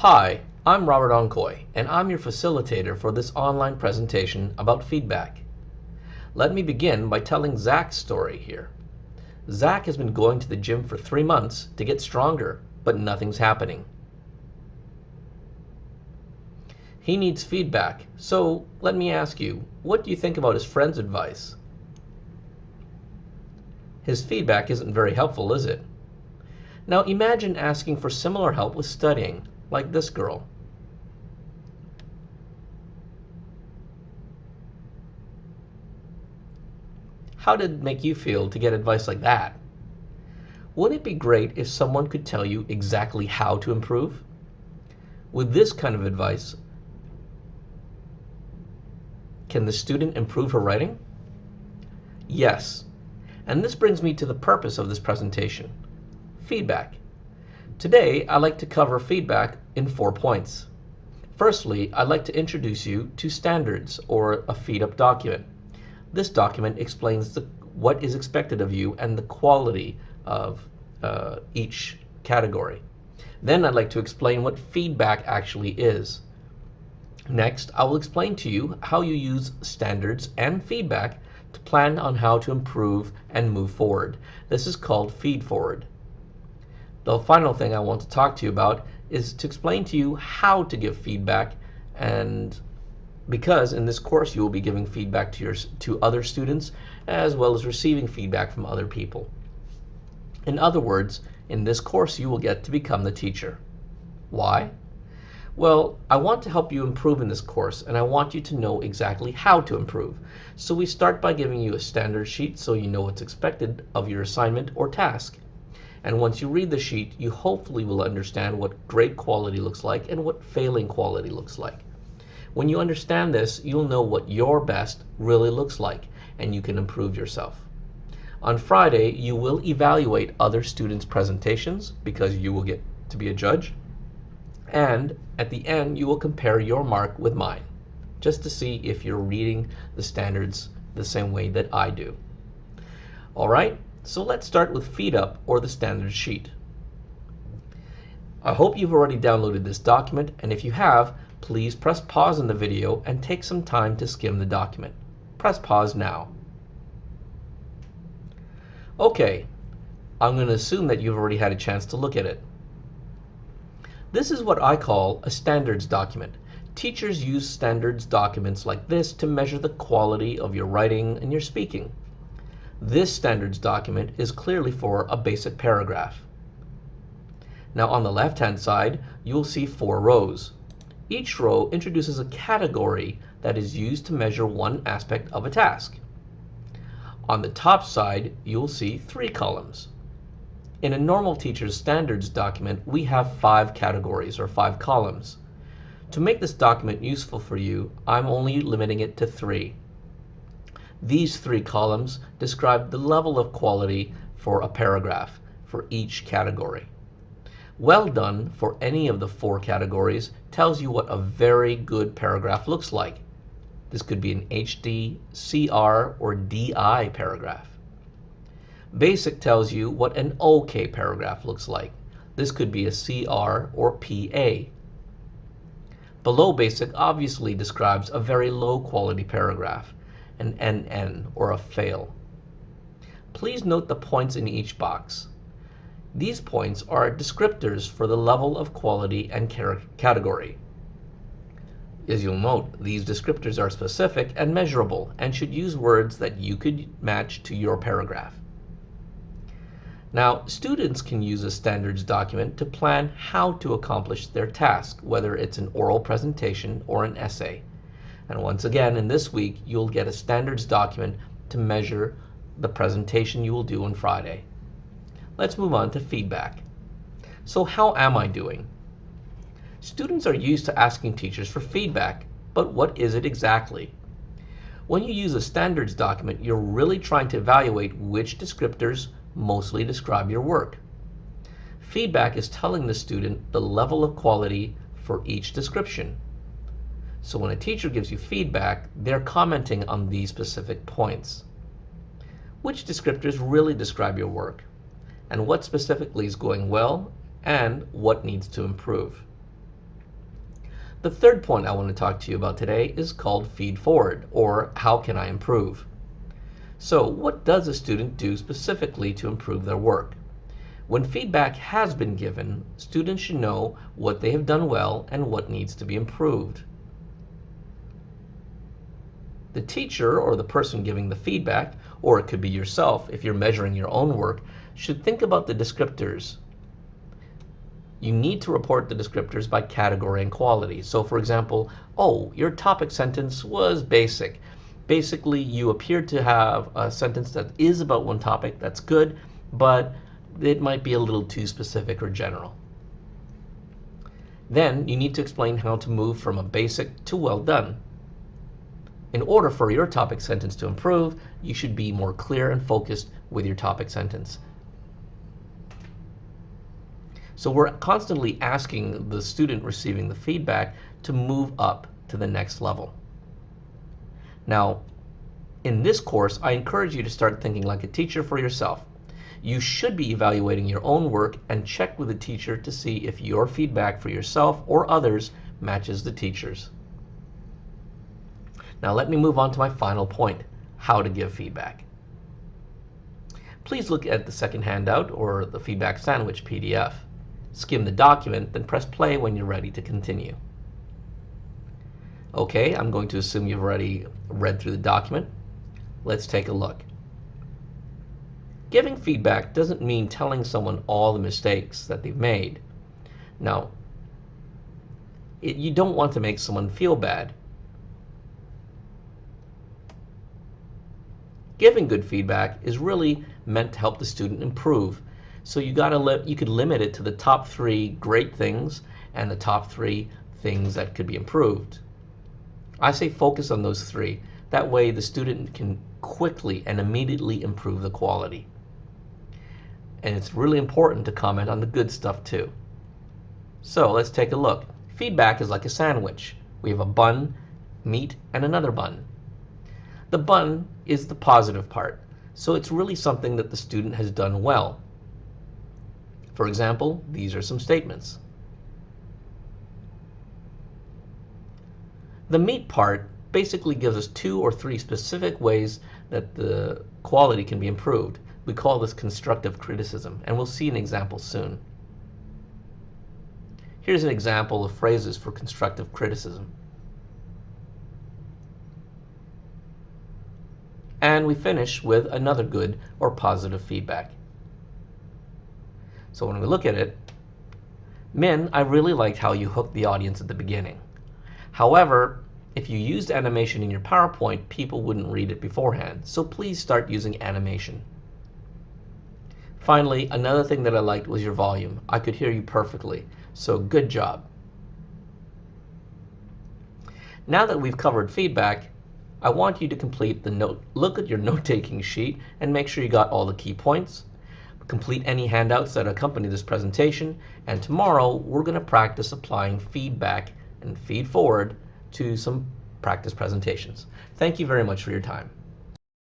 Hi, I'm Robert Oncoy, and I'm your facilitator for this online presentation about feedback. Let me begin by telling Zach's story here. Zach has been going to the gym for 3 months to get stronger, but nothing's happening. He needs feedback, so let me ask you, what do you think about his friend's advice? His feedback isn't very helpful, is it? Now imagine asking for similar help with studying, like this girl. How did it make you feel to get advice like that? Wouldn't it be great if someone could tell you exactly how to improve? With this kind of advice, can the student improve her writing? Yes. And this brings me to the purpose of this presentation: feedback. Today, I'd like to cover feedback in 4 points. Firstly, I'd like to introduce you to standards, or a feed-up document. This document explains what is expected of you and the quality of each category. Then I'd like to explain what feedback actually is. Next, I will explain to you how you use standards and feedback to plan on how to improve and move forward. This is called feed forward. The final thing I want to talk to you about is to explain to you how to give feedback, and because in this course you will be giving feedback to other students as well as receiving feedback from other people. In other words, in this course you will get to become the teacher. Why? Well, I want to help you improve in this course, and I want you to know exactly how to improve. So we start by giving you a standard sheet so you know what's expected of your assignment or task. And once you read the sheet, you hopefully will understand what great quality looks like and what failing quality looks like. When you understand this, you'll know what your best really looks like, and you can improve yourself. On Friday, you will evaluate other students' presentations because you will get to be a judge. And at the end, you will compare your mark with mine, just to see if you're reading the standards the same way that I do. All right, so let's start with feed up, or the standard sheet. I hope you've already downloaded this document, and if you have, please press pause in the video and take some time to skim the document. Press pause now. Okay, I'm going to assume that you've already had a chance to look at it. This is what I call a standards document. Teachers use standards documents like this to measure the quality of your writing and your speaking. This standards document is clearly for a basic paragraph. Now on the left-hand side, you'll see 4 rows. Each row introduces a category that is used to measure one aspect of a task. On the top side, you'll see 3 columns. In a normal teacher's standards document, we have 5 categories, or 5 columns. To make this document useful for you, I'm only limiting it to 3. These 3 columns describe the level of quality for a paragraph for each category. Well done for any of the 4 categories tells you what a very good paragraph looks like. This could be an HD, CR, or DI paragraph. Basic tells you what an OK paragraph looks like. This could be a CR or PA. Below basic obviously describes a very low quality paragraph, an NN, or a fail. Please note the points in each box. These points are descriptors for the level of quality and category. As you'll note, these descriptors are specific and measurable and should use words that you could match to your paragraph. Now, students can use a standards document to plan how to accomplish their task, whether it's an oral presentation or an essay. And once again, in this week, you'll get a standards document to measure the presentation you will do on Friday. Let's move on to feedback. So how am I doing? Students are used to asking teachers for feedback, but what is it exactly? When you use a standards document, you're really trying to evaluate which descriptors mostly describe your work. Feedback is telling the student the level of quality for each description. So when a teacher gives you feedback, they're commenting on these specific points. Which descriptors really describe your work, and what specifically is going well, and what needs to improve. The third point I want to talk to you about today is called feed forward, or how can I improve? So what does a student do specifically to improve their work? When feedback has been given, students should know what they have done well and what needs to be improved. The teacher or the person giving the feedback, or it could be yourself if you're measuring your own work, should think about the descriptors. You need to report the descriptors by category and quality. So for example, oh, your topic sentence was basic. Basically, you appear to have a sentence that is about one topic. That's good, but it might be a little too specific or general. Then you need to explain how to move from a basic to well done. In order for your topic sentence to improve, you should be more clear and focused with your topic sentence. So we're constantly asking the student receiving the feedback to move up to the next level. Now, in this course, I encourage you to start thinking like a teacher for yourself. You should be evaluating your own work and check with the teacher to see if your feedback for yourself or others matches the teacher's. Now let me move on to my final point, how to give feedback. Please look at the second handout or the feedback sandwich PDF. Skim the document, then press play when you're ready to continue. Okay, I'm going to assume you've already read through the document. Let's take a look. Giving feedback doesn't mean telling someone all the mistakes that they've made. Now, you don't want to make someone feel bad. Giving good feedback is really meant to help the student improve. So you could limit it to the top 3 great things and the top 3 things that could be improved. I say focus on those 3. That way the student can quickly and immediately improve the quality. And it's really important to comment on the good stuff too. So let's take a look. Feedback is like a sandwich. We have a bun, meat, and another bun. The bun is the positive part, so it's really something that the student has done well. For example, these are some statements. The meat part basically gives us 2 or 3 specific ways that the quality can be improved. We call this constructive criticism, and we'll see an example soon. Here's an example of phrases for constructive criticism. And we finish with another good or positive feedback. So when we look at it, Min, I really liked how you hooked the audience at the beginning. However, if you used animation in your PowerPoint, people wouldn't read it beforehand. So please start using animation. Finally, another thing that I liked was your volume. I could hear you perfectly. So good job. Now that we've covered feedback, I want you to complete the note. Look at your note-taking sheet and make sure you got all the key points. Complete any handouts that accompany this presentation, and tomorrow we're going to practice applying feedback and feed forward to some practice presentations. Thank you very much for your time.